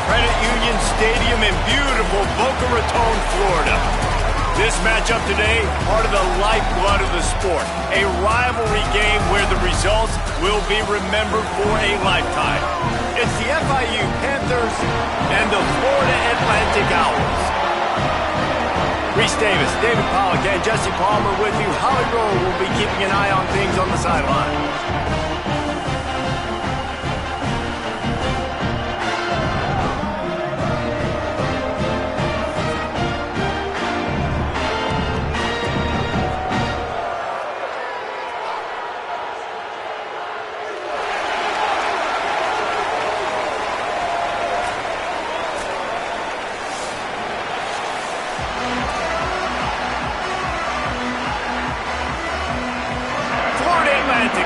Credit Union Stadium in beautiful Boca Raton, Florida. This matchup today, part of the lifeblood of the sport. A rivalry game where the results will be remembered for a lifetime. It's the FIU Panthers and the Florida Atlantic Owls. Reese Davis, David Pollock, and Jesse Palmer with you. Holly Rowe will be keeping an eye on things on the sideline.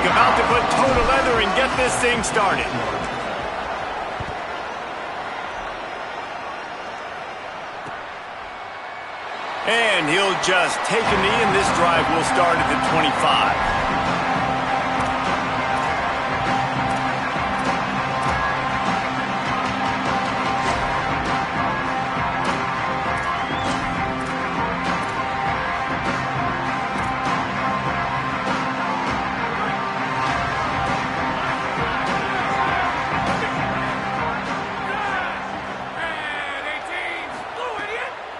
About to put toe to leather and get this thing started. And he'll just take a knee, and this drive will start at the 25.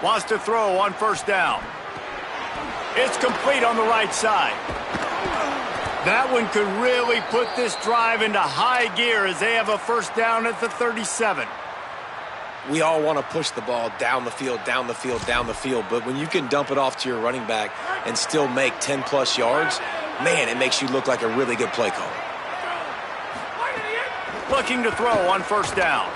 Wants to throw on first down. It's complete on the right side. That one could really put this drive into high gear as they have a first down at the 37. We all want to push the ball down the field, down the field, down the field, but when you can dump it off to your running back and still make 10-plus yards, man, it makes you look like a really good play caller. Looking to throw on first down.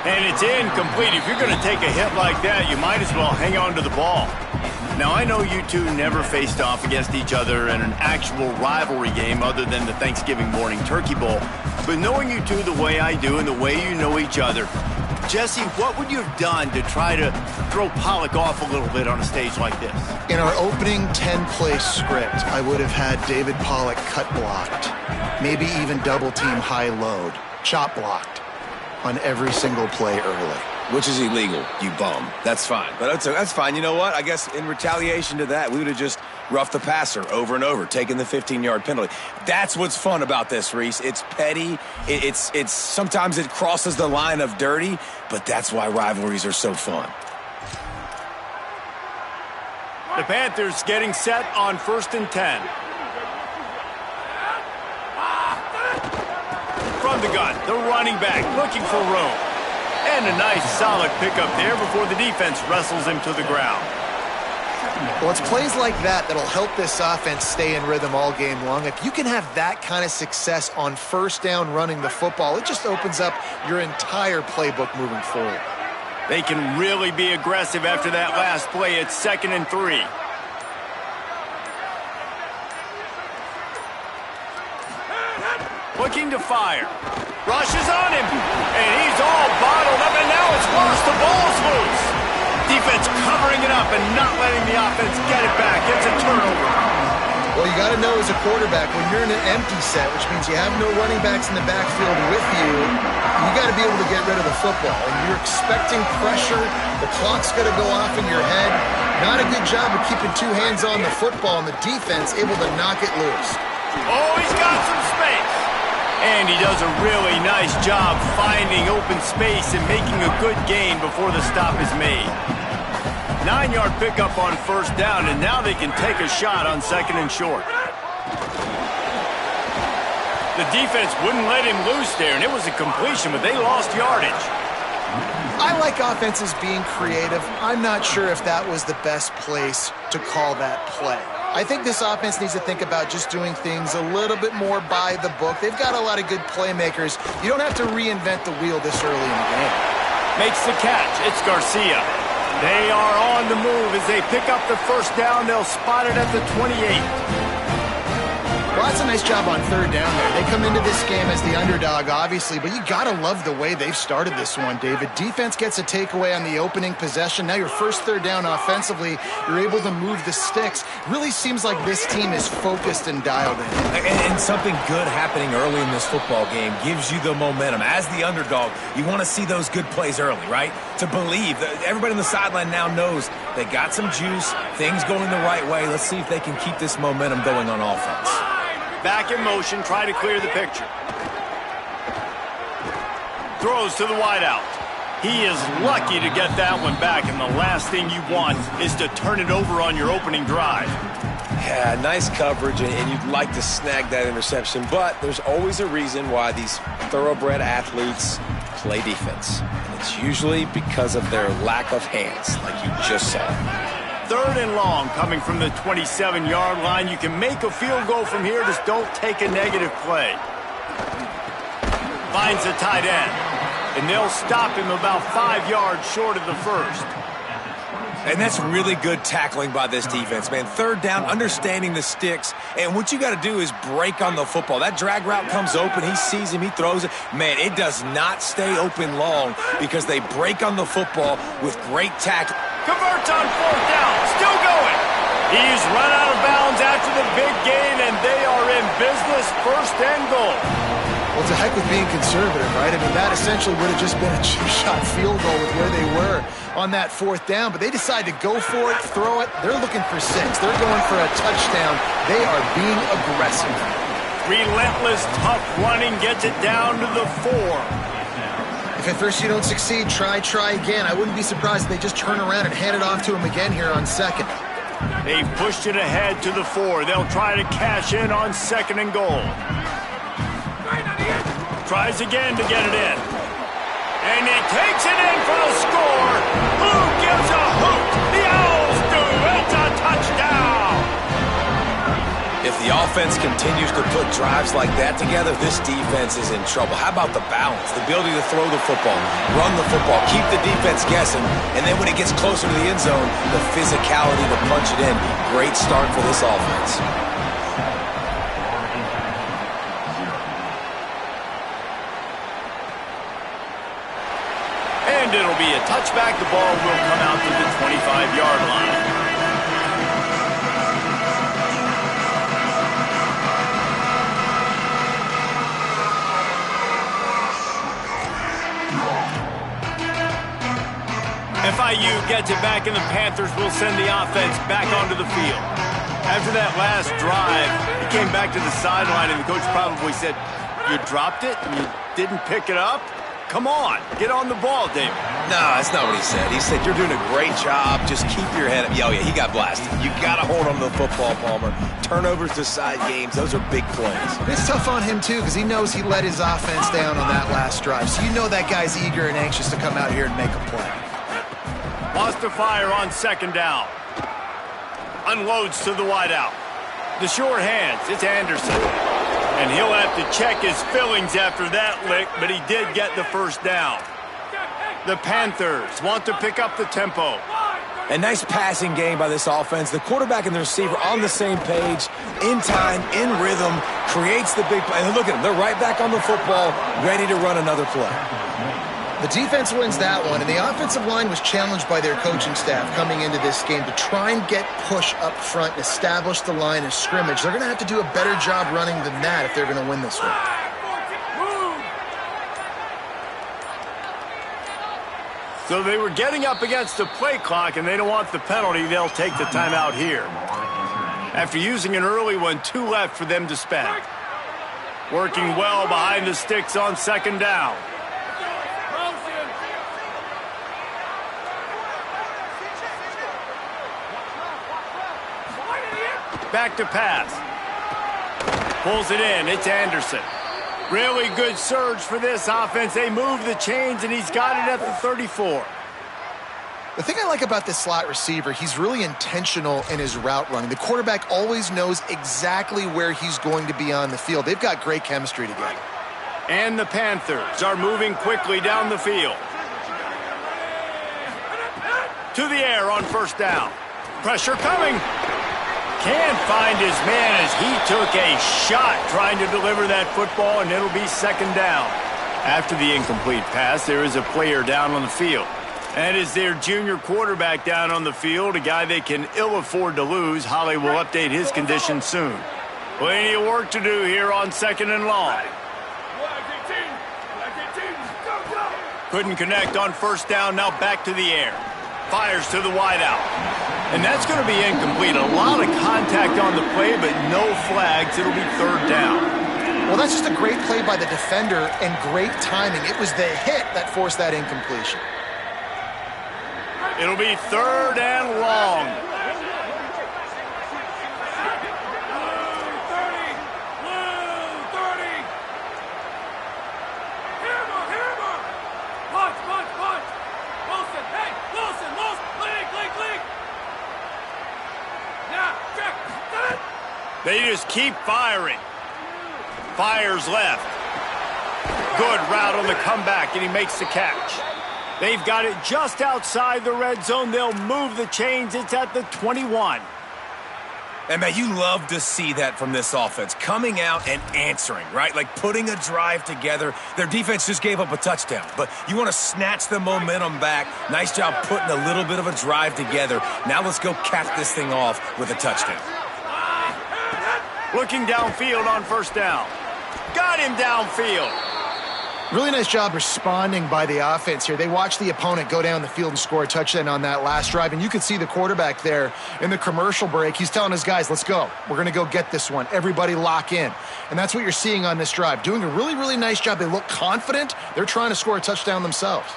And it's incomplete. If you're going to take a hit like that, you might as well hang on to the ball. Now, I know you two never faced off against each other in an actual rivalry game other than the Thanksgiving morning Turkey Bowl. But knowing you two the way I do and the way you know each other, Jesse, what would you have done to try to throw Pollock off a little bit on a stage like this? In our opening 10-play script, I would have had David Pollock cut blocked, maybe even double-team high load, chop blocked on every single play early. Which is illegal, you bum. That's fine. But that's fine. You know what? I guess in retaliation to that, we would have just roughed the passer over and over, taking the 15-yard penalty. That's what's fun about this, Reese. It's petty. It's sometimes it crosses the line of dirty, but that's why rivalries are so fun. The Panthers getting set on 1st and 10. From the gun, the running back looking for room. And a nice solid pickup there before the defense wrestles him to the ground. Well, it's plays like that that'll help this offense stay in rhythm all game long. If you can have that kind of success on first down running the football, it just opens up your entire playbook moving forward. They can really be aggressive after that last play. It's 2nd and 3. Looking to fire. Rushes on him. And he's all bottled up, and now it's worse. The ball's loose. Defense covering it up and not letting the offense get it back. It's a turnover. Well, you got to know as a quarterback, when you're in an empty set, which means you have no running backs in the backfield with you, you got to be able to get rid of the football. And you're expecting pressure. The clock's going to go off in your head. Not a good job of keeping two hands on the football, and the defense able to knock it loose. Oh, he's got some space. And he does a really nice job finding open space and making a good gain before the stop is made. 9-yard pickup on first down, and now they can take a shot on 2nd and short. The defense wouldn't let him loose there, and it was a completion, but they lost yardage. I like offenses being creative. I'm not sure if that was the best place to call that play. I think this offense needs to think about just doing things a little bit more by the book. They've got a lot of good playmakers. You don't have to reinvent the wheel this early in the game. Makes the catch. It's Garcia. They are on the move as they pick up the first down. They'll spot it at the 28. Well, Lots of nice job on third down there. They come into this game as the underdog, obviously, but you got to love the way they've started this one, David. Defense gets a takeaway on the opening possession. Now your first third down offensively, you're able to move the sticks. Really seems like this team is focused and dialed in. And something good happening early in this football game gives you the momentum. As the underdog, you want to see those good plays early, right? To believe that everybody on the sideline now knows they got some juice, things going the right way. Let's see if they can keep this momentum going on offense. Back in motion, try to clear the picture. Throws to the wideout. He is lucky to get that one back, and the last thing you want is to turn it over on your opening drive. Yeah, nice coverage, and you'd like to snag that interception, but there's always a reason why these thoroughbred athletes play defense. And it's usually because of their lack of hands, like you just saw. Third and long coming from the 27-yard line. You can make a field goal from here, just don't take a negative play. Finds a tight end, and they'll stop him about 5 yards short of the first. And that's really good tackling by this defense, man. Third down, understanding the sticks, and what you got to do is break on the football. That drag route comes open, he sees him, he throws it. Man, it does not stay open long because they break on the football with great tackling. Converts on fourth down, still going. He's run out of bounds after the big gain, and they are in business, first and goal. Well, to heck with being conservative, right? I mean, that essentially would have just been a two-shot field goal with where they were on that fourth down, but they decide to go for it, throw it. They're looking for 6. They're going for a touchdown. They are being aggressive. Relentless, tough running gets it down to the 4. If at first you don't succeed, try again. I wouldn't be surprised if they just turn around and hand it off to him again here on second. They've pushed it ahead to the 4. They'll try to cash in on second and goal. Tries again to get it in. And he takes it in for the score. Who gives a hoot? The Owls do. It's a touchdown. If the offense continues to put drives like that together, this defense is in trouble. How about the balance, the ability to throw the football, run the football, keep the defense guessing, and then when it gets closer to the end zone, the physicality to punch it in. Great start for this offense. And it'll be a touchback. The ball will come out to the 25-yard line. FIU gets it back, and the Panthers will send the offense back onto the field. After that last drive, he came back to the sideline, and the coach probably said, "You dropped it and you didn't pick it up? Come on, get on the ball, David." No, that's not what he said. He said, "You're doing a great job. Just keep your head up." Oh, yeah, he got blasted. You got to hold on to the football, Palmer. Turnovers decide games. Those are big plays. It's tough on him, too, because he knows he let his offense down on that last drive. So you know that guy's eager and anxious to come out here and make a play. Lost to fire on second down. Unloads to the wideout. The short hands, it's Anderson. And he'll have to check his fillings after that lick, but he did get the first down. The Panthers want to pick up the tempo. A nice passing game by this offense. The quarterback and the receiver on the same page, in time, in rhythm, creates the big play. And look at them. They're right back on the football, ready to run another play. The defense wins that one, and the offensive line was challenged by their coaching staff coming into this game to try and get push up front and establish the line of scrimmage. They're going to have to do a better job running than that if they're going to win this one. So they were getting up against the play clock, and they don't want the penalty. They'll take the timeout here. After using an early one, 2 left for them to spend. Working well behind the sticks on second down. Back to pass. Pulls it in. It's Anderson. Really good surge for this offense. They move the chains, and he's got it at the 34. The thing I like about this slot receiver, he's really intentional in his route running. The quarterback always knows exactly where he's going to be on the field. They've got great chemistry together. And the Panthers are moving quickly down the field. To the air on first down. Pressure coming. Can't find his man as he took a shot trying to deliver that football, and it'll be second down. After the incomplete pass, there is a player down on the field. And as their junior quarterback down on the field, a guy they can ill afford to lose, Holly will update his condition soon. Plenty of work to do here on second and long. Couldn't connect on first down, now back to the air. Fires to the wideout. And that's going to be incomplete. A lot of contact on the play, but no flags. It'll be third down. Well, that's just a great play by the defender and great timing. It was the hit that forced that incompletion. It'll be third and long. They just keep firing. Fires left. Good route on the comeback, and he makes the catch. They've got it just outside the red zone. They'll move the chains. It's at the 21. And, man, you love to see that from this offense. Coming out and answering, right? Like putting a drive together. Their defense just gave up a touchdown. But you want to snatch the momentum back. Nice job putting a little bit of a drive together. Now let's go cap this thing off with a touchdown. Looking downfield on first down. Got him downfield. Really nice job responding by the offense here. They watched the opponent go down the field and score a touchdown on that last drive, and you could see the quarterback there in the commercial break. He's telling his guys, let's go. We're going to go get this one. Everybody lock in. And that's what you're seeing on this drive. Doing a really, really nice job. They look confident. They're trying to score a touchdown themselves.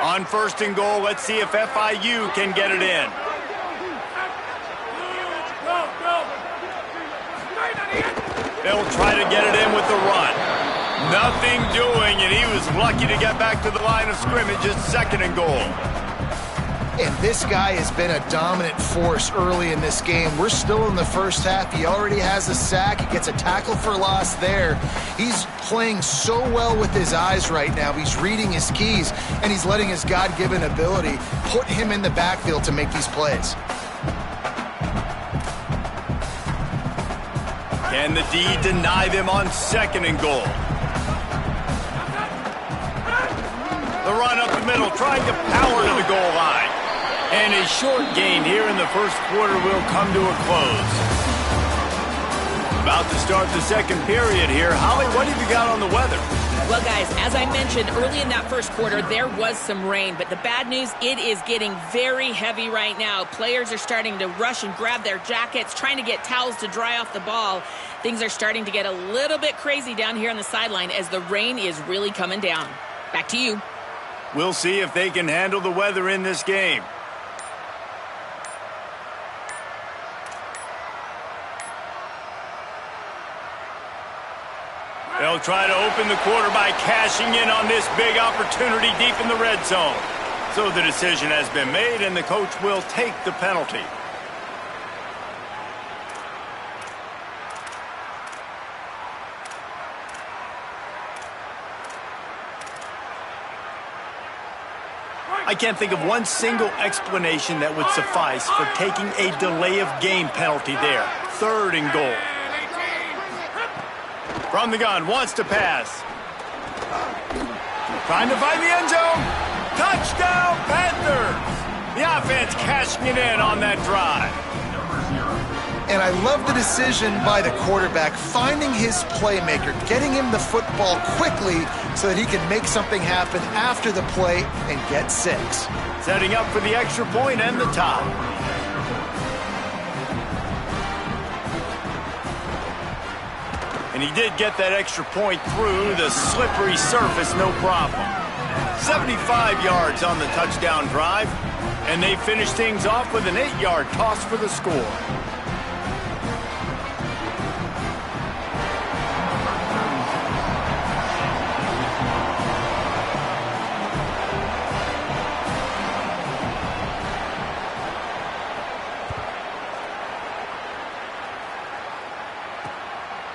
On first and goal, let's see if FIU can get it in. They'll try to get it in with the run. Nothing doing, and he was lucky to get back to the line of scrimmage. It's second and goal. And this guy has been a dominant force early in this game. We're still in the first half. He already has a sack. He gets a tackle for loss there. He's playing so well with his eyes right now. He's reading his keys, and he's letting his God-given ability put him in the backfield to make these plays. Can the D deny them on second and goal? The run up the middle, trying to power to the goal line. And a short gain here in the first quarter will come to a close. About to start the second period here. Holly, what have you got on the weather? Well, guys, as I mentioned early in that first quarter, there was some rain. But the bad news, it is getting very heavy right now. Players are starting to rush and grab their jackets, trying to get towels to dry off the ball. Things are starting to get a little bit crazy down here on the sideline as the rain is really coming down. Back to you. We'll see if they can handle the weather in this game. They'll try to open the quarter by cashing in on this big opportunity deep in the red zone. So the decision has been made, and the coach will take the penalty. I can't think of one single explanation that would suffice for taking a delay of game penalty there. Third and goal. From the gun, wants to pass. Trying to find the end zone. Touchdown, Panthers! The offense cashing it in on that drive. And I love the decision by the quarterback, finding his playmaker, getting him the football quickly so that he can make something happen after the play and get 6. Setting up for the extra point and the tie. And he did get that extra point through the slippery surface, no problem. 75 yards on the touchdown drive, and they finish things off with an 8-yard toss for the score.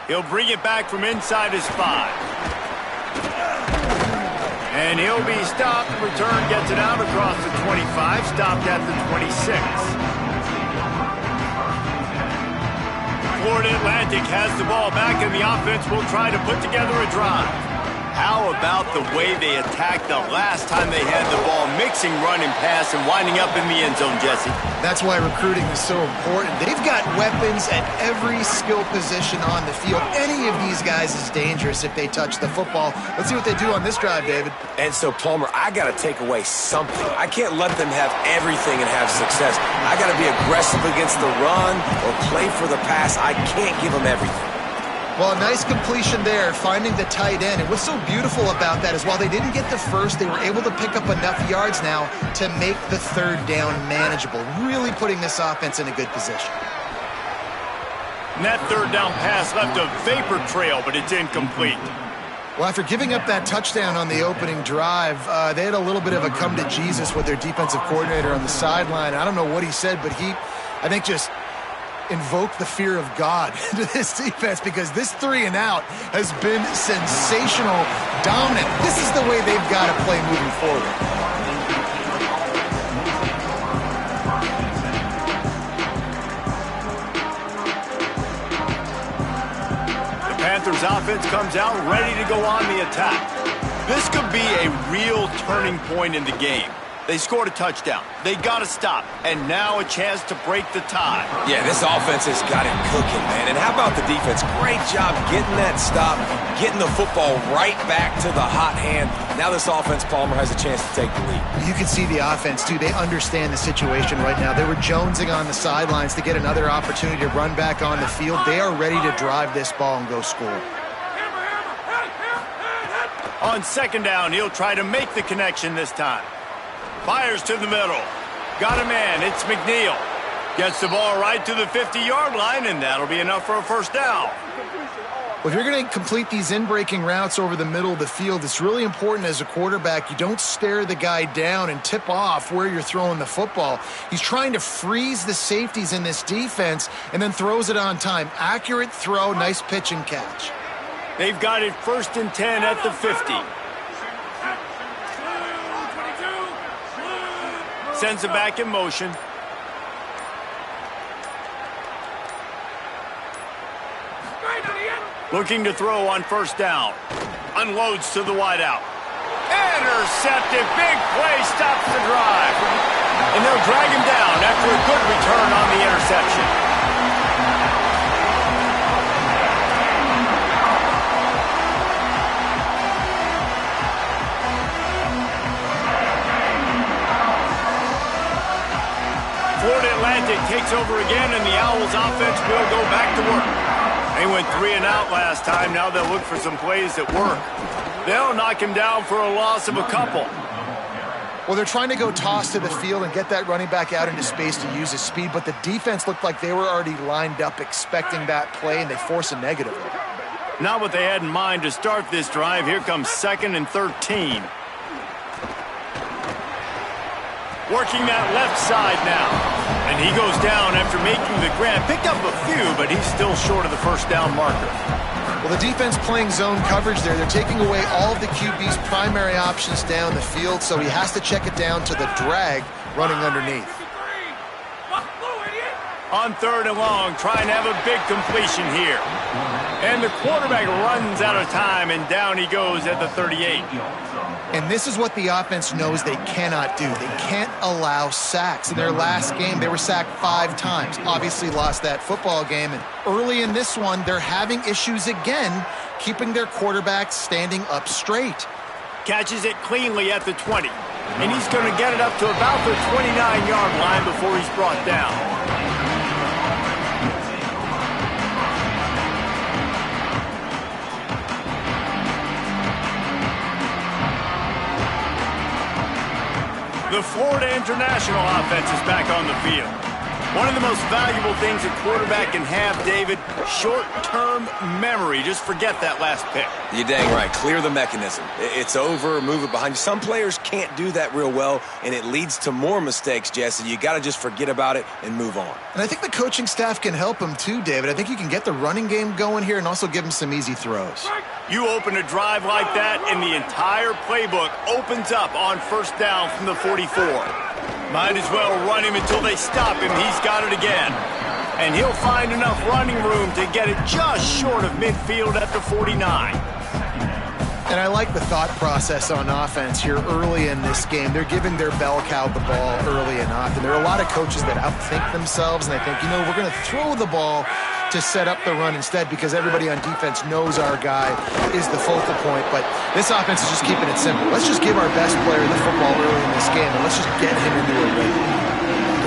He'll bring it back from inside his 5. And he'll be stopped. Return gets it out across the 25, stopped at the 26. Florida Atlantic has the ball back, and the offense will try to put together a drive. How about the way they attacked the last time they had the ball, mixing run and pass and winding up in the end zone, Jesse? That's why recruiting is so important. They've got weapons at every skill position on the field. Any of these guys is dangerous if they touch the football. Let's see what they do on this drive, David. And so, Palmer, I got to take away something. I can't let them have everything and have success. I got to be aggressive against the run or play for the pass. I can't give them everything. Well, a nice completion there, finding the tight end. And what's so beautiful about that is while they didn't get the first, they were able to pick up enough yards now to make the third down manageable, really putting this offense in a good position. And that third down pass left a vapor trail, but it's incomplete. Well, after giving up that touchdown on the opening drive, they had a little bit of a come to Jesus with their defensive coordinator on the sideline. I don't know what he said, but he, I think, just invoke the fear of God into this defense, because this 3-and-out has been sensational, dominant. This is the way they've got to play moving forward. The Panthers offense comes out ready to go on the attack. This could be a real turning point in the game. They scored a touchdown. They got to stop. And now a chance to break the tie. Yeah, this offense has got it cooking, man. And how about the defense? Great job getting that stop, getting the football right back to the hot hand. Now this offense, Palmer, has a chance to take the lead. You can see the offense, too. They understand the situation right now. They were jonesing on the sidelines to get another opportunity to run back on the field. They are ready to drive this ball and go score. On second down, he'll try to make the connection this time. Fires to the middle. Got a man. It's McNeil. Gets the ball right to the 50-yard line, and that'll be enough for a first down. Well, if you're going to complete these in-breaking routes over the middle of the field, it's really important as a quarterback you don't stare the guy down and tip off where you're throwing the football. He's trying to freeze the safeties in this defense and then throws it on time. Accurate throw, nice pitch and catch. They've got it 1st and 10 at the 50. Sends it back in motion. Looking to throw on first down. Unloads to the wideout. Intercepted. Big play stops the drive. And they'll drag him down after a good return on the interception. Florida Atlantic takes over again, and the Owls offense will go back to work. They went 3-and-out last time. Now they'll look for some plays that work. They'll knock him down for a loss of a couple. Well, they're trying to go toss to the field and get that running back out into space to use his speed, but the defense looked like they were already lined up expecting that play, and they force a negative. Not what they had in mind to start this drive. Here comes 2nd and 13. Working that left side now. And he goes down after making the grab. Picked up a few, but he's still short of the first down marker. Well, the defense playing zone coverage there. They're taking away all of the QB's primary options down the field, so he has to check it down to the drag running underneath. On 3rd and long, trying to have a big completion here. And the quarterback runs out of time, and down he goes at the 38. And this is what the offense knows they cannot do. They can't allow sacks. In their last game, they were sacked 5 times. Obviously lost that football game. And early in this one, they're having issues again, keeping their quarterback standing up straight. Catches it cleanly at the 20. And he's going to get it up to about the 29-yard line before he's brought down. The Florida International offense is back on the field. One of the most valuable things a quarterback can have, David, short-term memory. Just forget that last pick. You're dang right. Clear the mechanism. It's over, move it behind you. Some players can't do that real well, and it leads to more mistakes, Jesse. You got to just forget about it and move on. And I think the coaching staff can help him too, David. I think you can get the running game going here and also give him some easy throws. You open a drive like that, and the entire playbook opens up on first down from the 44. Might as well run him until they stop him. He's got it again. And he'll find enough running room to get it just short of midfield at the 49. And I like the thought process on offense here early in this game. They're giving their bell cow the ball early and often. There are a lot of coaches that outthink themselves, and they think, you know, we're going to throw the ball to set up the run instead because everybody on defense knows our guy is the focal point. But this offense is just keeping it simple. Let's just give our best player the football early in this game, and let's just get him into a rhythm.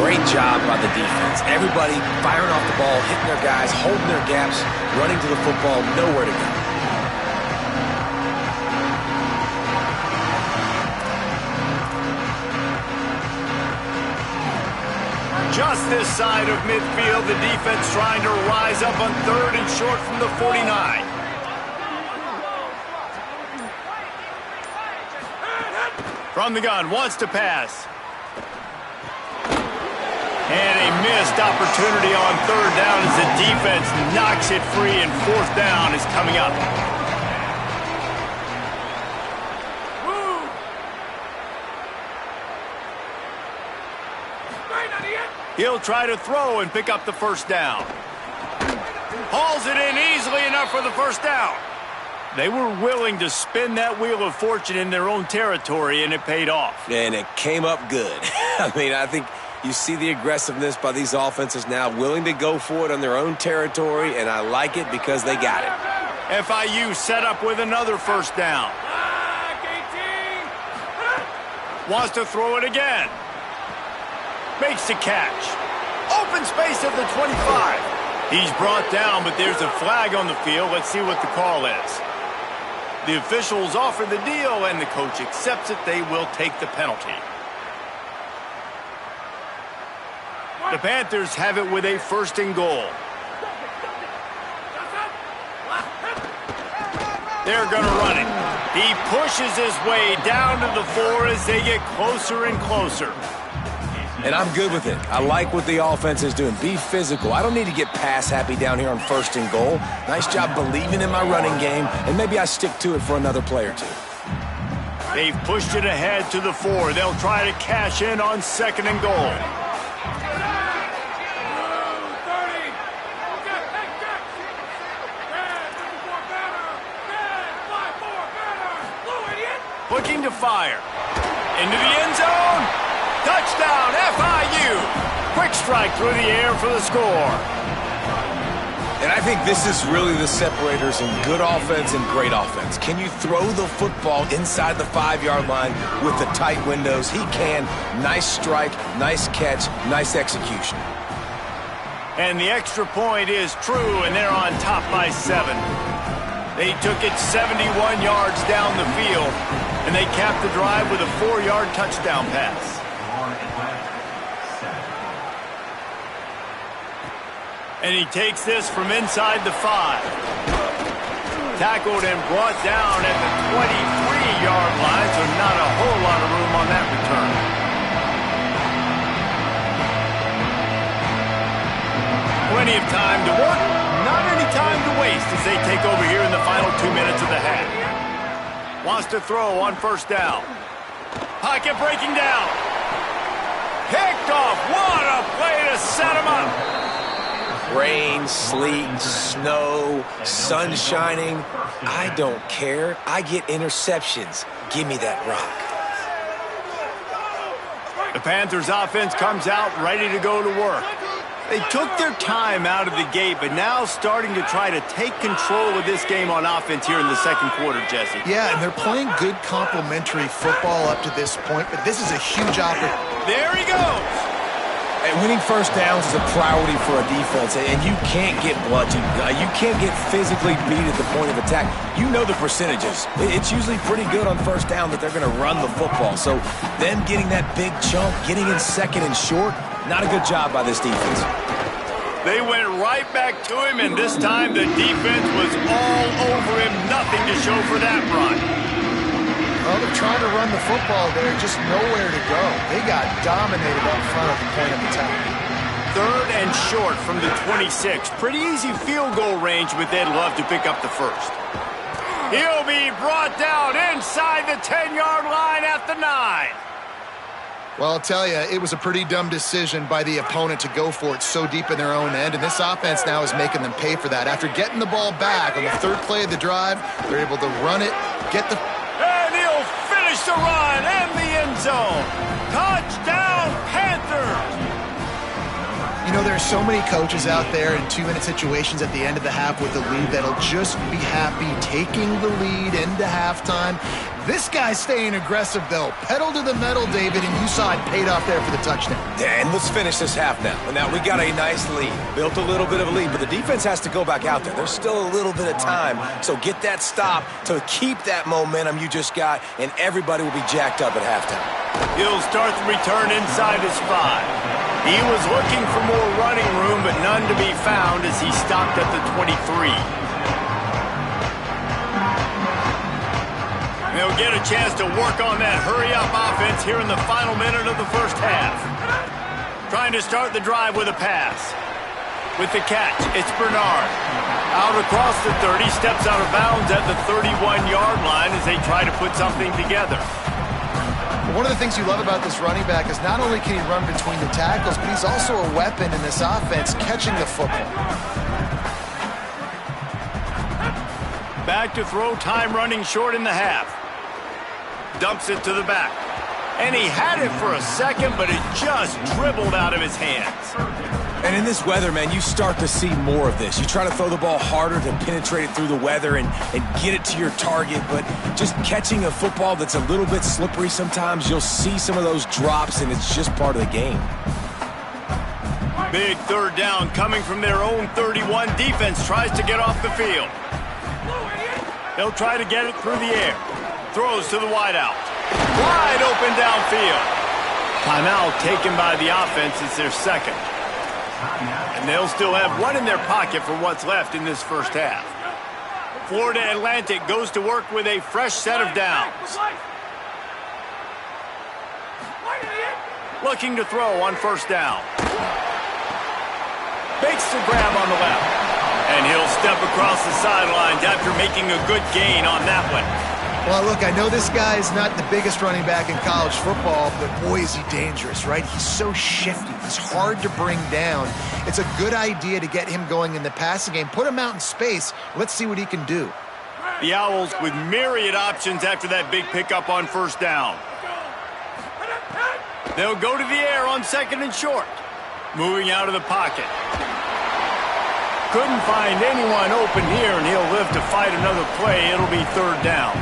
Great job by the defense. Everybody firing off the ball, hitting their guys, holding their gaps, running to the football, nowhere to go. Just this side of midfield, the defense trying to rise up on 3rd and short from the 49. From the gun, wants to pass. And a missed opportunity on 3rd down as the defense knocks it free, and 4th down is coming up. He'll try to throw and pick up the first down. Hauls it in easily enough for the first down. They were willing to spin that wheel of fortune in their own territory, and it paid off. And it came up good. I mean, I think you see the aggressiveness by these offenses now, willing to go for it on their own territory, and I like it because they got it. FIU set up with another first down. Wants to throw it again. Makes the catch. Open space at the 25. He's brought down, but there's a flag on the field. Let's see what the call is. The officials offer the deal, and the coach accepts it. They will take the penalty. The Panthers have it with a 1st and goal. They're going to run it. He pushes his way down to the 4 as they get closer and closer. And I'm good with it. I like what the offense is doing. Be physical. I don't need to get pass happy down here on 1st and goal. Nice job believing in my running game, and maybe I stick to it for another play or two. They've pushed it ahead to the 4. They'll try to cash in on 2nd and goal. Looking to fire. Into the end zone. Touchdown, FIU. Quick strike through the air for the score. And I think this is really the separators in good offense and great offense. Can you throw the football inside the 5-yard line with the tight windows? He can. Nice strike, nice catch, nice execution. And the extra point is true, and they're on top by 7. They took it 71 yards down the field, and they capped the drive with a 4-yard touchdown pass. And he takes this from inside the 5. Tackled and brought down at the 23-yard line, so not a whole lot of room on that return. Plenty of time to work, not any time to waste as they take over here in the final 2 minutes of the half. Wants to throw on 1st down. Pocket breaking down. Picked off. What a play to set him up. Rain, sleet, snow, sun shining. I don't care. I get interceptions. Give me that rock. The Panthers offense comes out ready to go to work. They took their time out of the gate, but now starting to try to take control of this game on offense here in the 2nd quarter, Jesse. Yeah, and they're playing good complementary football up to this point, but this is a huge opportunity. There he goes. And winning first downs is a priority for a defense, and you can't get bludgeoned. You can't get physically beat at the point of attack. You know the percentages. It's usually pretty good on 1st down that they're going to run the football. So them getting that big chunk, getting in 2nd and short, not a good job by this defense. They went right back to him, and this time the defense was all over him. Nothing to show for that run. Well, they're trying to run the football there, just nowhere to go. They got dominated up front at the point of attack. 3rd and short from the 26. Pretty easy field goal range, but they'd love to pick up the 1st. He'll be brought down inside the 10-yard line at the 9. Well, I'll tell you, it was a pretty dumb decision by the opponent to go for it so deep in their own end, and this offense now is making them pay for that. After getting the ball back on the third play of the drive, they're able to run it, get the... And he'll finish the run and the end zone. Touchdown, Panthers! You know, there are so many coaches out there in 2-minute situations at the end of the half with the lead that'll just be happy taking the lead into halftime. This guy's staying aggressive, though. Pedal to the metal, David, and you saw it paid off there for the touchdown. Yeah, and let's finish this half now. And now we got a nice lead. Built a little bit of a lead, but the defense has to go back out there. There's still a little bit of time. So get that stop to keep that momentum you just got, and everybody will be jacked up at halftime. He'll start the return inside his 5. He was looking for more running room, but none to be found as he stopped at the 23. They'll get a chance to work on that hurry-up offense here in the final minute of the first half. Trying to start the drive with a pass. With the catch, it's Bernard. Out across the 30, steps out of bounds at the 31-yard line as they try to put something together. One of the things you love about this running back is not only can he run between the tackles, but he's also a weapon in this offense catching the football. Back to throw, time running short in the half. Dumps it to the back. And he had it for a second, but it just dribbled out of his hands. And in this weather, man, you start to see more of this. You try to throw the ball harder to penetrate it through the weather and get it to your target, but just catching a football that's a little bit slippery sometimes, you'll see some of those drops, and it's just part of the game. Big third down coming from their own 31. Defense tries to get off the field. They'll try to get it through the air. Throws to the wideout. Wide open downfield. Timeout taken by the offense. It's their second. And they'll still have one in their pocket for what's left in this first half. Florida Atlantic goes to work with a fresh set of downs. Looking to throw on first down. Makes the grab on the left. And he'll step across the sidelines after making a good gain on that one. Well, look, I know this guy is not the biggest running back in college football, but boy, is he dangerous, right? He's so shifty. He's hard to bring down. It's a good idea to get him going in the passing game. Put him out in space. Let's see what he can do. The Owls with myriad options after that big pickup on first down. They'll go to the air on second and short. Moving out of the pocket. Couldn't find anyone open here, and he'll live to fight another play. It'll be third down.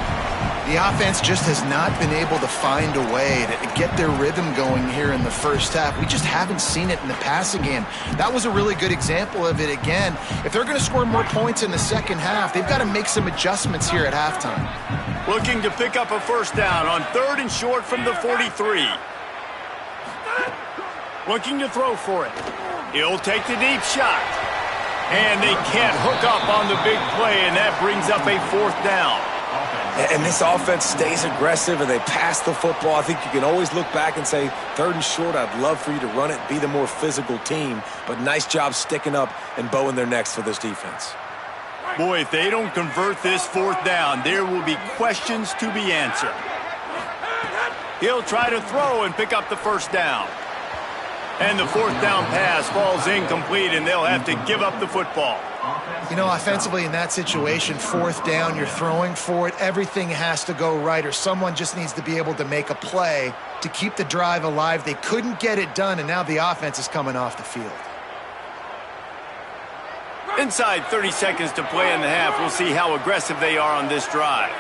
The offense just has not been able to find a way to get their rhythm going here in the first half. We just haven't seen it in the passing game. That was a really good example of it again. If they're going to score more points in the second half, they've got to make some adjustments here at halftime. Looking to pick up a first down on third and short from the 43. Looking to throw for it. He'll take the deep shot. And they can't hook up on the big play, and that brings up a fourth down. And this offense stays aggressive, and they pass the football. I think you can always look back and say, third and short, I'd love for you to run it, be the more physical team. But nice job sticking up and bowing their necks for this defense. Boy, if they don't convert this fourth down, there will be questions to be answered. He'll try to throw and pick up the first down. And the fourth down pass falls incomplete, and they'll have to give up the football. You know, offensively in that situation, fourth down, you're throwing for it. Everything has to go right, or someone just needs to be able to make a play to keep the drive alive. They couldn't get it done, and now the offense is coming off the field. Inside 30 seconds to play in the half. We'll see how aggressive they are on this drive.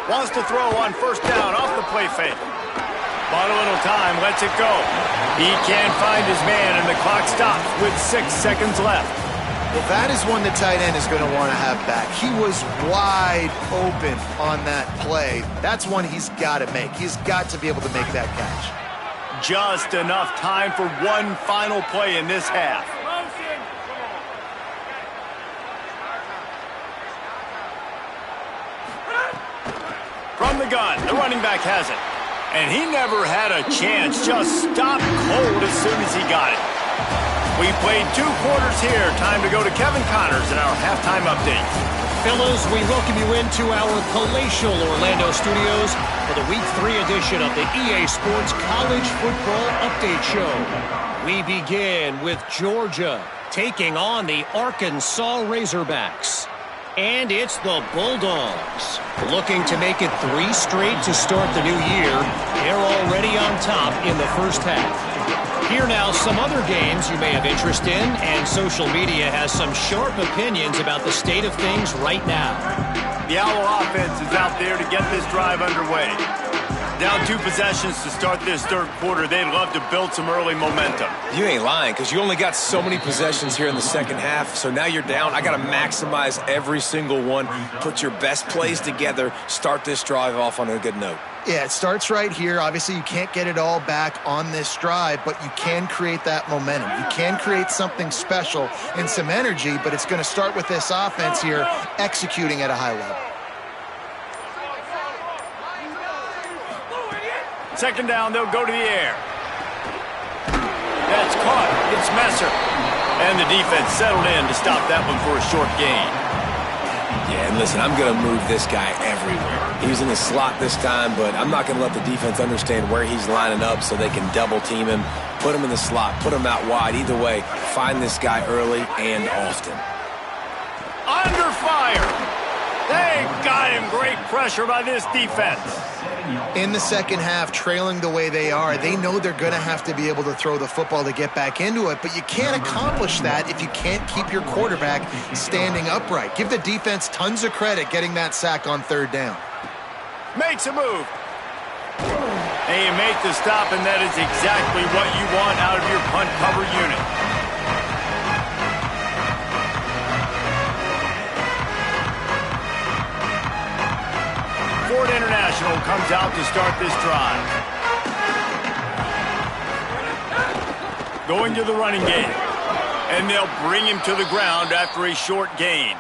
Wants to throw on first down off the play fake. Bought a little time, lets it go. He can't find his man, and the clock stops with 6 seconds left. Well, that is one the tight end is going to want to have back. He was wide open on that play. That's one he's got to make. He's got to be able to make that catch. Just enough time for one final play in this half. From the gun, the running back has it. And he never had a chance, just stopped cold as soon as he got it. We played 2 quarters here. Time to go to Kevin Connors in our halftime update. fellas, we welcome you into our palatial Orlando studios for the Week 3 edition of the EA Sports College Football Update Show. We begin with Georgia taking on the Arkansas Razorbacks. And it's the Bulldogs. Looking to make it 3 straight to start the new year. They're already on top in the first half. Here now, some other games you may have interest in, and social media has some sharp opinions about the state of things right now. The Owl offense is out there to get this drive underway. Down 2 possessions to start this third quarter. They'd love to build some early momentum. You ain't lying, because you only got so many possessions here in the second half, so now you're down. I got to maximize every single one, put your best plays together, start this drive off on a good note. Yeah, it starts right here. Obviously, you can't get it all back on this drive, but you can create that momentum. You can create something special and some energy, but it's going to start with this offense here executing at a high level. Second down, they'll go to the air. That's caught. It's Messer. And the defense settled in to stop that one for a short gain. Yeah, and listen, I'm going to move this guy everywhere. He's in the slot this time, but I'm not going to let the defense understand where he's lining up so they can double team him, put him in the slot, put him out wide. Either way, find this guy early and often. Under fire. They got him. Great pressure by this defense. In the second half, trailing the way they are, they know they're going to have to be able to throw the football to get back into it, but you can't accomplish that if you can't keep your quarterback standing upright. Give the defense tons of credit getting that sack on third down. Makes a move. And you make the stop, and that is exactly what you want out of your punt cover unit. Ford International comes out to start this drive. Going to the running game. And they'll bring him to the ground after a short gain.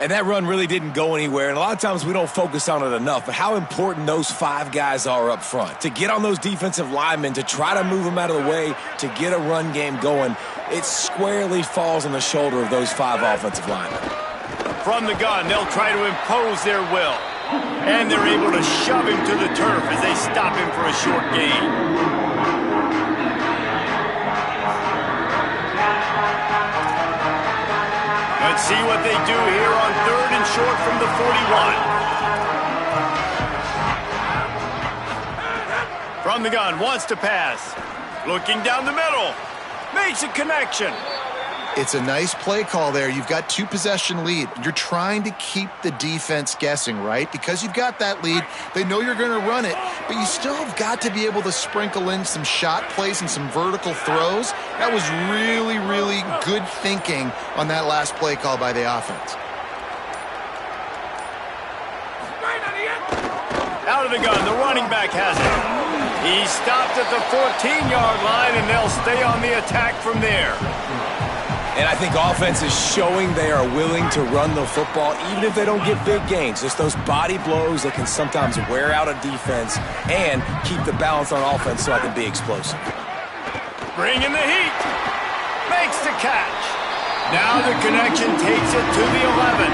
And that run really didn't go anywhere, and a lot of times we don't focus on it enough, but how important those 5 guys are up front. To get on those defensive linemen, to try to move them out of the way, to get a run game going, it squarely falls on the shoulder of those 5 offensive linemen. From the gun, they'll try to impose their will. And they're able to shove him to the turf as they stop him for a short gain. Let's see what they do here on 3rd and short from the 41. From the gun, wants to pass. Looking down the middle. Makes a connection. It's a nice play call there. You've got 2 possession lead. You're trying to keep the defense guessing, right? Because you've got that lead, they know you're going to run it, but you still have got to be able to sprinkle in some shot plays and some vertical throws. That was really, really good thinking on that last play call by the offense. Out of the gun, the running back has it. He stopped at the 14-yard line, and they'll stay on the attack from there. And I think offense is showing they are willing to run the football, even if they don't get big gains. Just those body blows that can sometimes wear out a defense and keep the balance on offense so I can be explosive. Bringing the heat. Makes the catch. Now the connection takes it to the 11.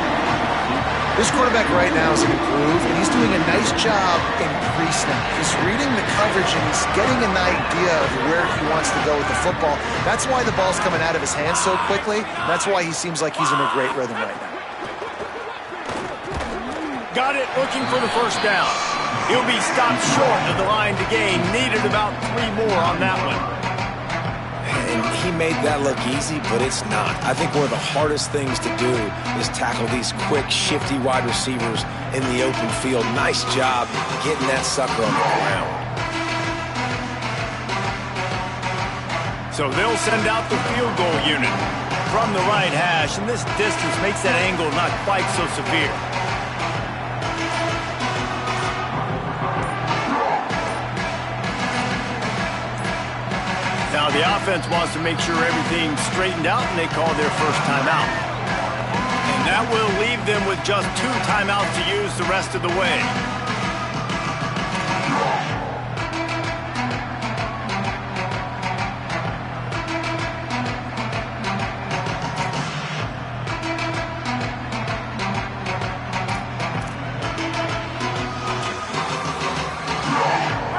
This quarterback right now is in a groove, and he's doing a nice job in pre-snap. He's reading the coverage, and he's getting an idea of where he wants to go with the football. That's why the ball's coming out of his hands so quickly. That's why he seems like he's in a great rhythm right now. Got it, looking for the first down. He'll be stopped short of the line to gain. Needed about 3 more on that one. And he made that look easy, but it's not. I think one of the hardest things to do is tackle these quick, shifty wide receivers in the open field. Nice job getting that sucker on the ground. So they'll send out the field goal unit from the right hash, and this distance makes that angle not quite so severe. Now the offense wants to make sure everything's straightened out, and they call their first timeout. And that will leave them with just 2 timeouts to use the rest of the way.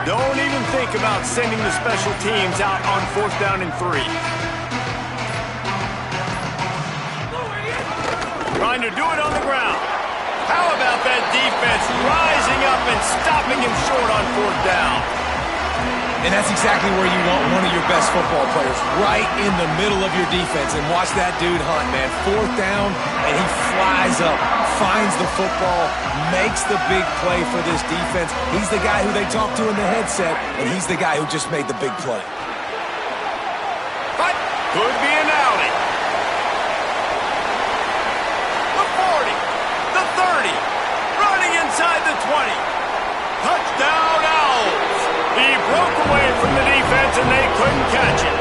Don't even think about sending the special teams out on 4th down and 3. Trying to do it on the ground. How about that defense rising up and stopping him short on 4th down? And that's exactly where you want one of your best football players, right in the middle of your defense. And watch that dude hunt, man. 4th down, and he flies up, finds the football, makes the big play for this defense. He's the guy who they talk to in the headset, and he's the guy who just made the big play. But could be an outing. The 40, the 30, running inside the 20. Touchdown, Owls. He broke away from the defense, and they couldn't catch it.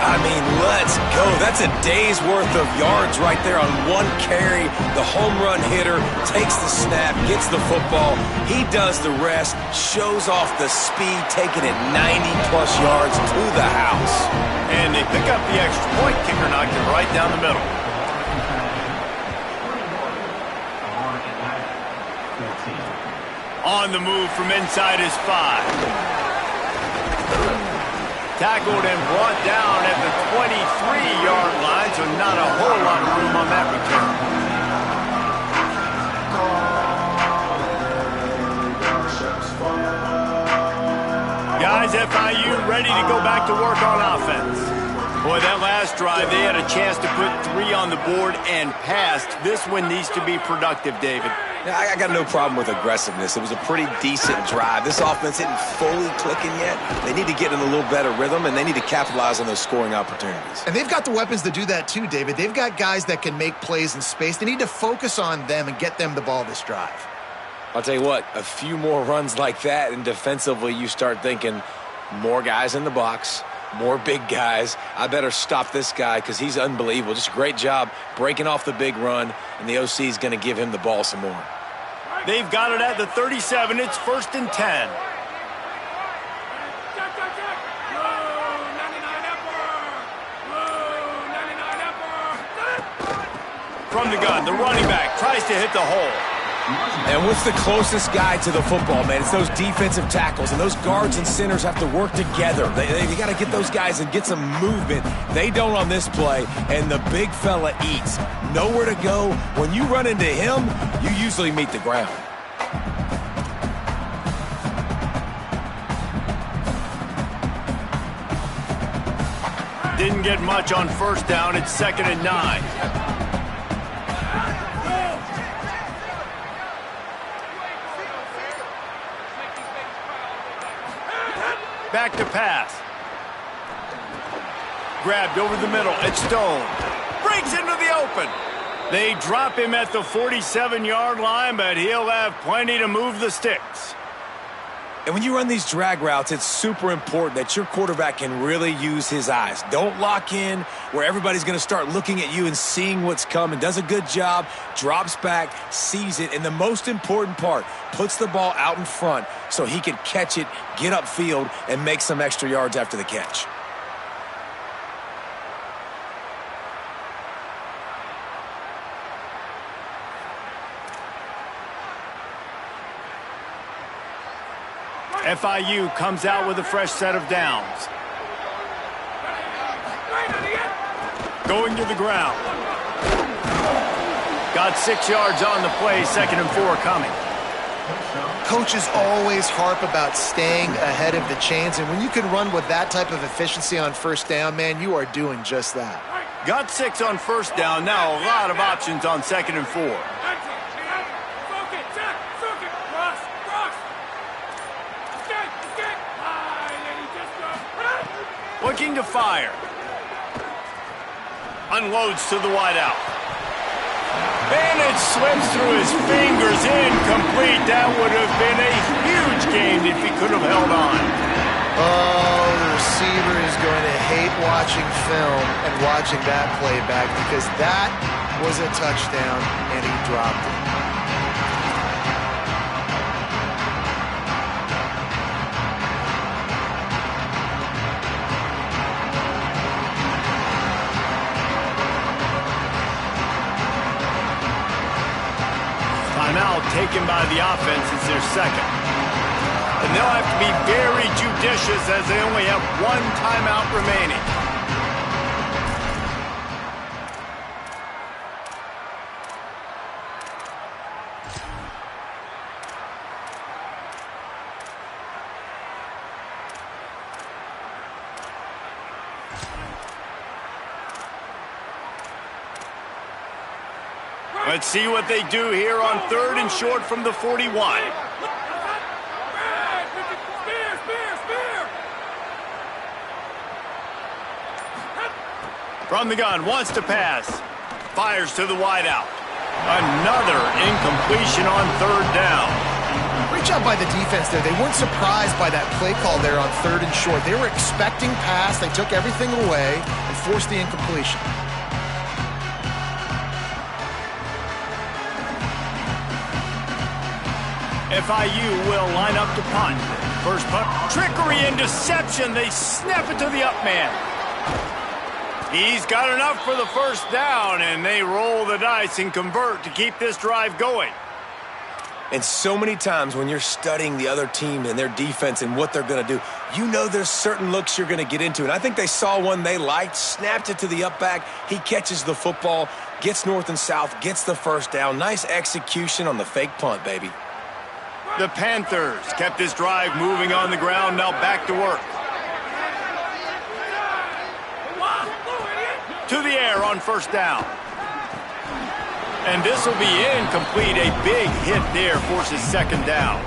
I mean, let's go. That's a day's worth of yards right there on one carry. The home run hitter takes the snap, gets the football. He does the rest, shows off the speed, taking it 90-plus yards to the house. And they pick up the extra point. Kicker knocked it right down the middle. On the move from inside his 5. Tackled and brought down at the 23-yard line, so not a whole lot of room on that return. Guys, FIU ready to go back to work on offense. Boy, that last drive, they had a chance to put 3 on the board and passed. This one needs to be productive, David. I got no problem with aggressiveness. It was a pretty decent drive. This offense isn't fully clicking yet. They need to get in a little better rhythm, and they need to capitalize on those scoring opportunities. And they've got the weapons to do that too, David. They've got guys that can make plays in space. They need to focus on them and get them the ball this drive. I'll tell you what, a few more runs like that, and defensively you start thinking more guys in the box, more big guys. I better stop this guy because he's unbelievable. Just a great job breaking off the big run, and the OC is going to give him the ball some more. They've got it at the 37. It's 1st and 10. From the gun, the running back tries to hit the hole. And what's the closest guy to the football, man? It's those defensive tackles, and those guards and centers have to work together. They got to get those guys and get some movement. They don't on this play, and the big fella eats. Nowhere to go. When you run into him, you usually meet the ground. Didn't get much on 1st down. It's 2nd and 9. Back to pass. Grabbed over the middle. It's Stone. Breaks into the open. They drop him at the 47-yard line, but he'll have plenty to move the sticks. And when you run these drag routes, it's super important that your quarterback can really use his eyes. Don't lock in where everybody's going to start looking at you and seeing what's coming. Does a good job, drops back, sees it, and the most important part, puts the ball out in front so he can catch it, get upfield, and make some extra yards after the catch. FIU comes out with a fresh set of downs. Going to the ground. Got 6 yards on the play, 2nd and 4 coming. Coaches always harp about staying ahead of the chains, and when you can run with that type of efficiency on 1st down, man, you are doing just that. Got 6 on 1st down, now a lot of options on 2nd and 4. Looking to fire. Unloads to the wideout. And it slips through his fingers, incomplete. That would have been a huge game if he could have held on. Oh, the receiver is going to hate watching film and watching that play back because that was a touchdown and he dropped it. Timeout taken by the offense is their 2nd. and they'll have to be very judicious as they only have one timeout remaining. Let's see what they do here on 3rd and short from the 41. From the gun, wants to pass. Fires to the wideout. Another incompletion on 3rd down. Great job by the defense there. They weren't surprised by that play call there on 3rd and short. They were expecting pass. They took everything away and forced the incompletion. FIU will line up to punt. First punt. Trickery and deception. They snap it to the up man. He's got enough for the first down, and they roll the dice and convert to keep this drive going. And so many times when you're studying the other team and their defense and what they're going to do, you know there's certain looks you're going to get into. And I think they saw one they liked, snapped it to the up back. He catches the football, gets north and south, gets the first down. Nice execution on the fake punt, baby. The Panthers kept this drive moving on the ground, now back to work. To the air on first down. And this will be incomplete. A big hit there forces second down.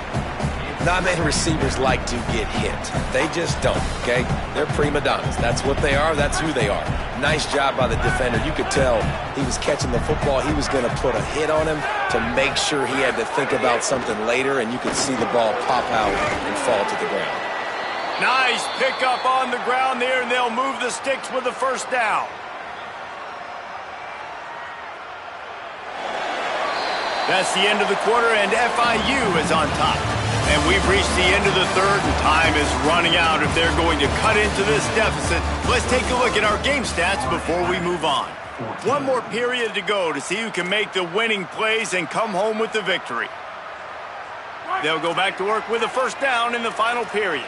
Not many receivers like to get hit. They just don't, okay? They're prima donnas. That's what they are. That's who they are. Nice job by the defender. You could tell he was catching the football. He was going to put a hit on him to make sure he had to think about something later, and you could see the ball pop out and fall to the ground. Nice pickup on the ground there, and they'll move the sticks with the first down. That's the end of the quarter, and FIU is on top. And we've reached the end of the 3rd, and time is running out if they're going to cut into this deficit. Let's take a look at our game stats before we move on. One more period to go to see who can make the winning plays and come home with the victory. They'll go back to work with a first down in the final period.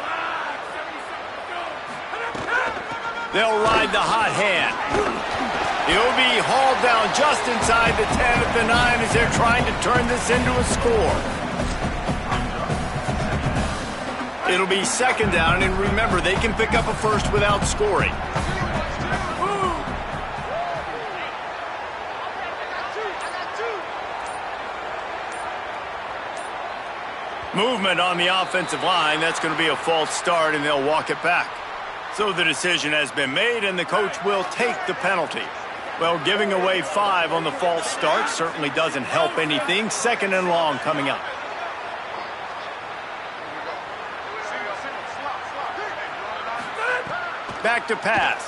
They'll ride the hot hand. He'll be hauled down just inside the 10 at the 9 as they're trying to turn this into a score. It'll be second down, and remember, they can pick up a first without scoring. Movement on the offensive line. That's going to be a false start, and they'll walk it back. So the decision has been made, and the coach will take the penalty. Well, giving away 5 on the false start certainly doesn't help anything. 2nd and long coming up. Back to pass.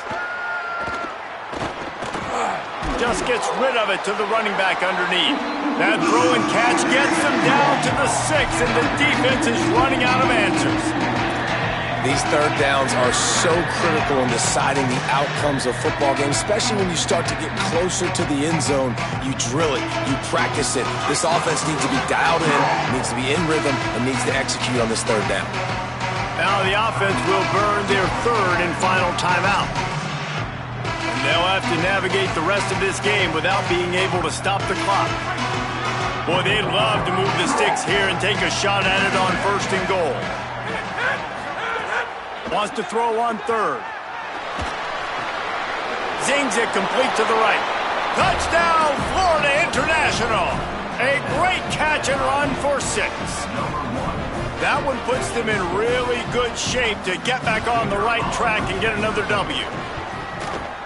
Just gets rid of it to the running back underneath. That throw and catch gets them down to the 6, and the defense is running out of answers. These 3rd downs are so critical in deciding the outcomes of football games, especially when you start to get closer to the end zone. You drill it, you practice it. This offense needs to be dialed in, needs to be in rhythm, and needs to execute on this 3rd down. Now the offense will burn their 3rd and final timeout. And they'll have to navigate the rest of this game without being able to stop the clock. Boy, they'd love to move the sticks here and take a shot at it on 1st and goal. Wants to throw on 3rd. Zings it complete to the right. Touchdown, Florida International. A great catch and run for 6. That one puts them in really good shape to get back on the right track and get another W.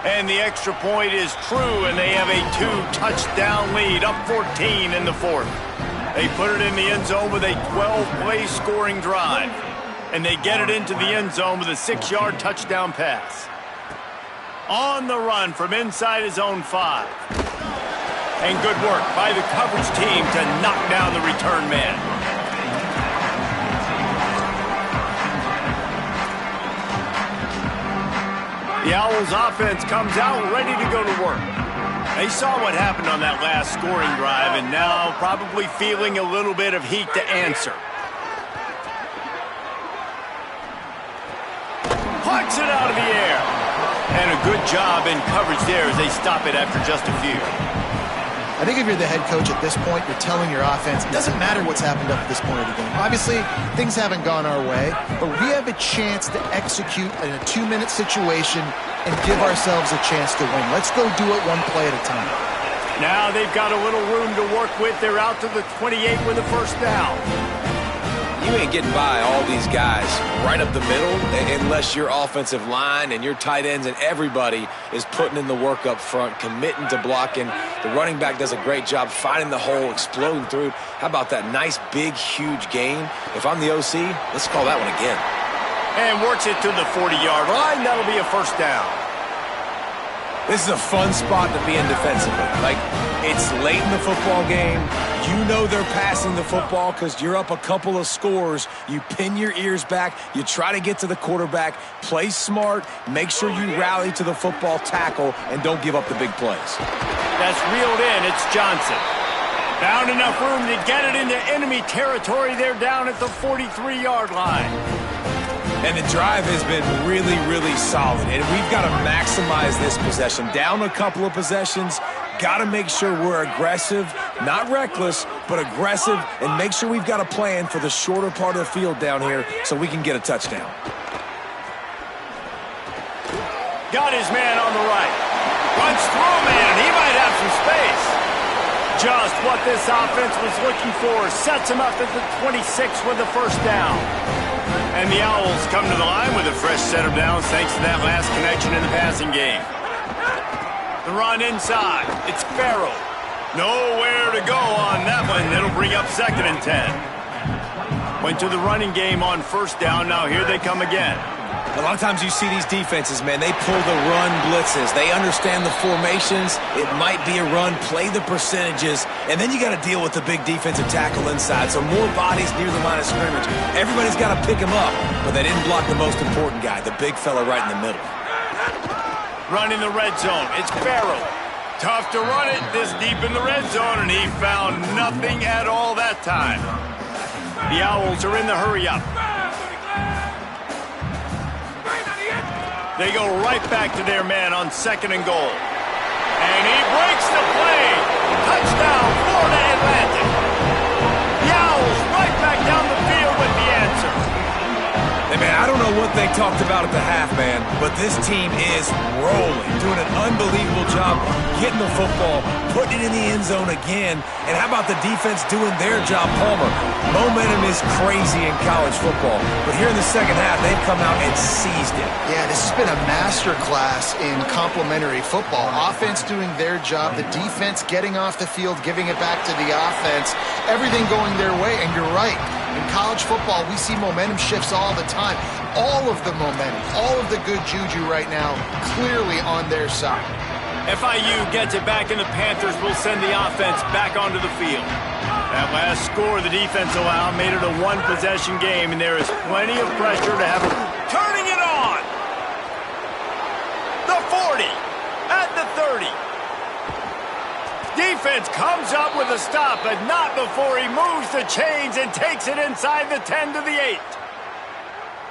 And the extra point is true, and they have a 2-touchdown lead, up 14 in the 4th. They put it in the end zone with a 12-play scoring drive. And they get it into the end zone with a 6-yard touchdown pass. On the run from inside his own 5. And good work by the coverage team to knock down the return man. The Owls offense comes out ready to go to work. They saw what happened on that last scoring drive, and now probably feeling a little bit of heat to answer. out of the air. And a good job in coverage there as they stop it after just a few. I think if you're the head coach at this point, you're telling your offense, it doesn't matter what's happened up to this point of the game. Obviously, things haven't gone our way, but we have a chance to execute in a 2-minute situation and give ourselves a chance to win. Let's go do it one play at a time. Now they've got a little room to work with. They're out to the 28 with a first down. You ain't getting by all these guys right up the middle unless your offensive line and your tight ends and everybody is putting in the work up front, committing to blocking. The running back does a great job finding the hole, exploding through. How about that nice, big, huge gain? If I'm the OC, let's call that one again. And works it to the 40-yard line. That'll be a first down. This is a fun spot to be in defensively. Like, it's late in the football game. You know they're passing the football because you're up a couple of scores. You pin your ears back. You try to get to the quarterback. Play smart. Make sure you rally to the football tackle and don't give up the big plays. That's reeled in. It's Johnson. Found enough room to get it into enemy territory. They're down at the 43-yard line. And the drive has been really, really solid. And we've got to maximize this possession. Down a couple of possessions. Got to make sure we're aggressive, not reckless, but aggressive, and make sure we've got a plan for the shorter part of the field down here so we can get a touchdown. Got his man on the right. Runs through, man. He might have some space. Just what this offense was looking for. Sets him up at the 26 with the first down. And the Owls come to the line with a fresh set of downs thanks to that last connection in the passing game. The run inside. It's FAU. Nowhere to go on that one. It'll bring up 2nd and 10. Went to the running game on first down. Now here they come again. A lot of times you see these defenses, man, they pull the run blitzes. They understand the formations. It might be a run, play the percentages, and then you got to deal with the big defensive tackle inside. So more bodies near the line of scrimmage. Everybody's got to pick him up, but they didn't block the most important guy, the big fella right in the middle. Run in the red zone. It's FAU. Tough to run it this deep in the red zone, and he found nothing at all that time. The Owls are in the hurry-up. They go right back to their man on 2nd and goal. And he breaks the play. Touchdown, Florida Atlantic. The Owls right back down the field with the answer. Hey, man, I don't know what they talked about at the half, man, but this team is rolling, doing an unbelievable job getting the football, putting it in the end zone again, and how about the defense doing their job, Palmer? Momentum is crazy in college football, but here in the second half, they've come out and seized it. Yeah, this has been a masterclass in complementary football. Offense doing their job, the defense getting off the field, giving it back to the offense, everything going their way, and you're right. In college football, we see momentum shifts all the time. All of the momentum, all of the good juju right now, clearly on their side. FIU gets it back, and the Panthers will send the offense back onto the field. That last score the defense allowed made it a one-possession game, and there is plenty of pressure to have turning it on. The 40 at the 30. Defense comes up with a stop, but not before he moves the chains and takes it inside the 10 to the 8.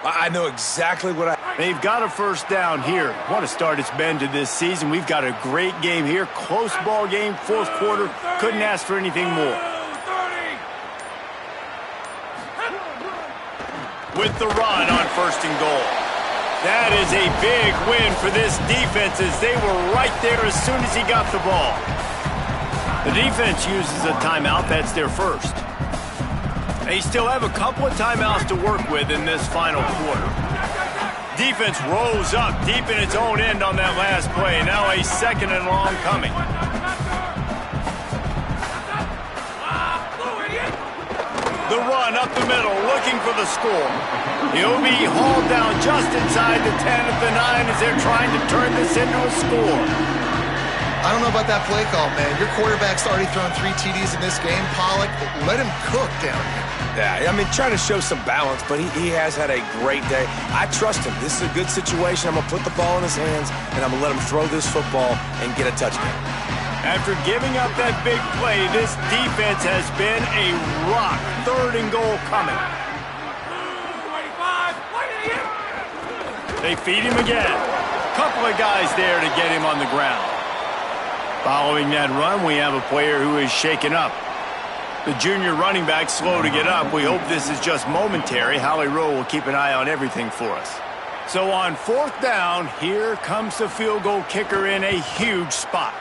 I know exactly what They've got a first down here. What a start it's been to this season. We've got a great game here. Close ball game, fourth quarter. Couldn't ask for anything more. With the run on 1st and goal. That is a big win for this defense as they were right there as soon as he got the ball. The defense uses a timeout. That's their first. They still have a couple of timeouts to work with in this final quarter. Defense rose up deep in its own end on that last play. Now a 2nd and long coming. The run up the middle, looking for the score. He'll be hauled down just inside the 10 at the 9 as they're trying to turn this into a score. I don't know about that play call, man. Your quarterback's already thrown 3 TDs in this game. Pollock, let him cook down here. Yeah, I mean, trying to show some balance, but he has had a great day. I trust him. This is a good situation. I'm going to put the ball in his hands, and I'm going to let him throw this football and get a touchdown. After giving up that big play, this defense has been a rock. 3rd and goal coming. They feed him again. Couple of guys there to get him on the ground. Following that run, we have a player who is shaken up. The junior running back slow to get up. We hope this is just momentary. Howie Rowe will keep an eye on everything for us. So on 4th down, here comes the field goal kicker in a huge spot.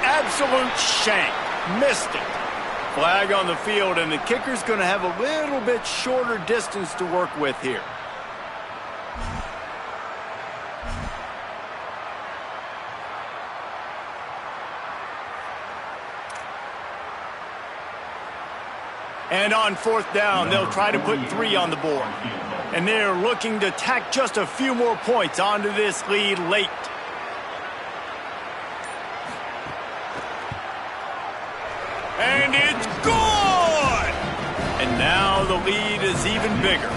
Absolute shank. Missed it. Flag on the field, and the kicker's going to have a little bit shorter distance to work with here. And on 4th down, they'll try to put 3 on the board. And they're looking to tack just a few more points onto this lead late. And it's good! And now the lead is even bigger.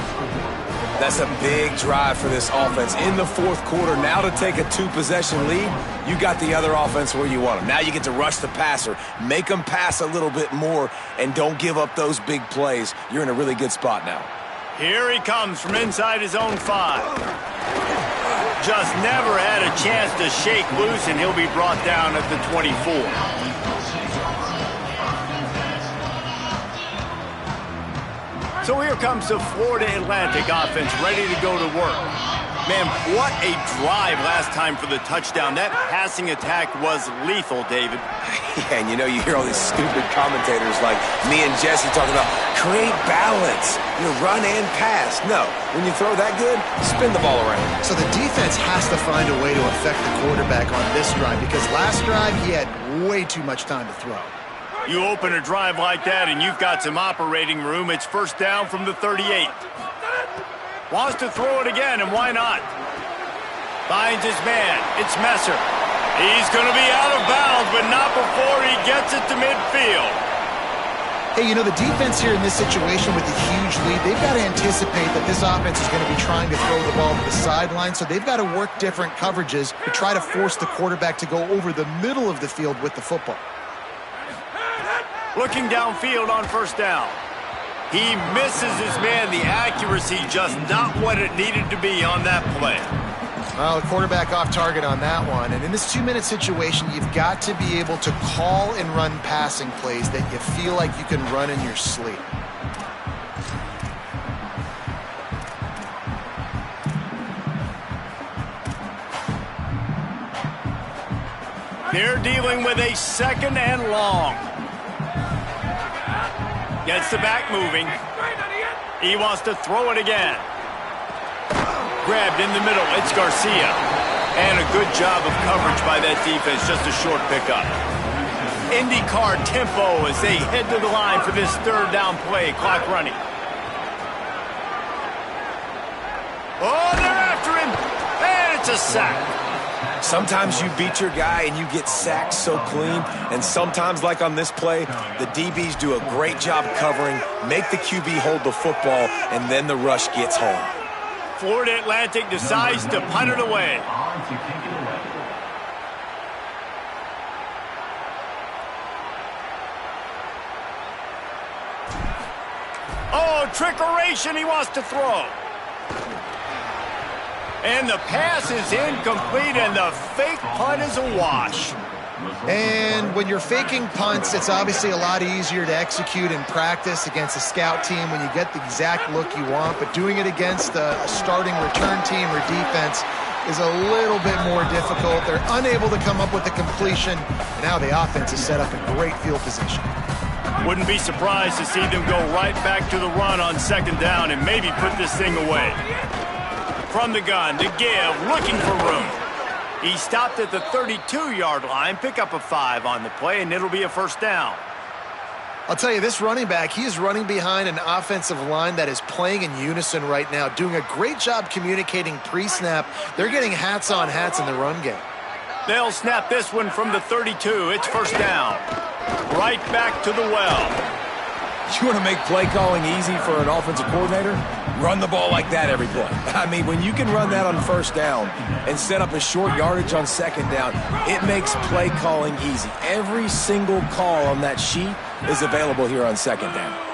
That's a big drive for this offense in the 4th quarter. Now to take a 2-possession lead, you got the other offense where you want them. Now you get to rush the passer, make them pass a little bit more, and don't give up those big plays. You're in a really good spot now. Here he comes from inside his own 5. Just never had a chance to shake loose, and he'll be brought down at the 24. So here comes the Florida Atlantic offense ready to go to work. Man, what a drive last time for the touchdown. That passing attack was lethal, David. Yeah, and you hear all these stupid commentators like me and Jesse talking about create balance, run and pass. No, when you throw that good, spin the ball around. So the defense has to find a way to affect the quarterback on this drive because last drive he had way too much time to throw. You open a drive like that and you've got some operating room. It's 1st down from the 38. Wants to throw it again, and why not? Finds his man. It's Messer. He's going to be out of bounds, but not before he gets it to midfield. Hey, the defense here in this situation with the huge lead, they've got to anticipate that this offense is going to be trying to throw the ball to the sideline, so they've got to work different coverages to try to force the quarterback to go over the middle of the field with the football. Looking downfield on 1st down. He misses his man. The accuracy just not what it needed to be on that play. Well, the quarterback off target on that one. And in this 2-minute situation, you've got to be able to call and run passing plays that you feel like you can run in your sleep. They're dealing with a 2nd and long. Gets the back moving. He wants to throw it again. Grabbed in the middle. It's Garcia. And a good job of coverage by that defense. Just a short pickup. IndyCar tempo as they head to the line for this 3rd down play. Clock running. Oh, they're after him. And it's a sack. Sometimes you beat your guy and you get sacked so clean, and sometimes, like on this play, the DBs do a great job covering, make the QB hold the football, and then the rush gets home. Florida Atlantic decides to punt it away. Oh, trickeration, he wants to throw. And the pass is incomplete, and the fake punt is a wash. And when you're faking punts, it's obviously a lot easier to execute in practice against a scout team when you get the exact look you want. But doing it against a starting return team or defense is a little bit more difficult. They're unable to come up with the completion. And now the offense is set up in great field position. Wouldn't be surprised to see them go right back to the run on 2nd down and maybe put this thing away. From the gun to give, looking for room. He stopped at the 32-yard line, pick up a 5 on the play, and it'll be a 1st down. I'll tell you, this running back, he is running behind an offensive line that is playing in unison right now, doing a great job communicating pre-snap. They're getting hats on hats in the run game. They'll snap this one from the 32. It's 1st down. Right back to the well. You want to make play calling easy for an offensive coordinator? Run the ball like that every play. I mean, when you can run that on 1st down and set up a short yardage on 2nd down, it makes play calling easy. Every single call on that sheet is available here on 2nd down.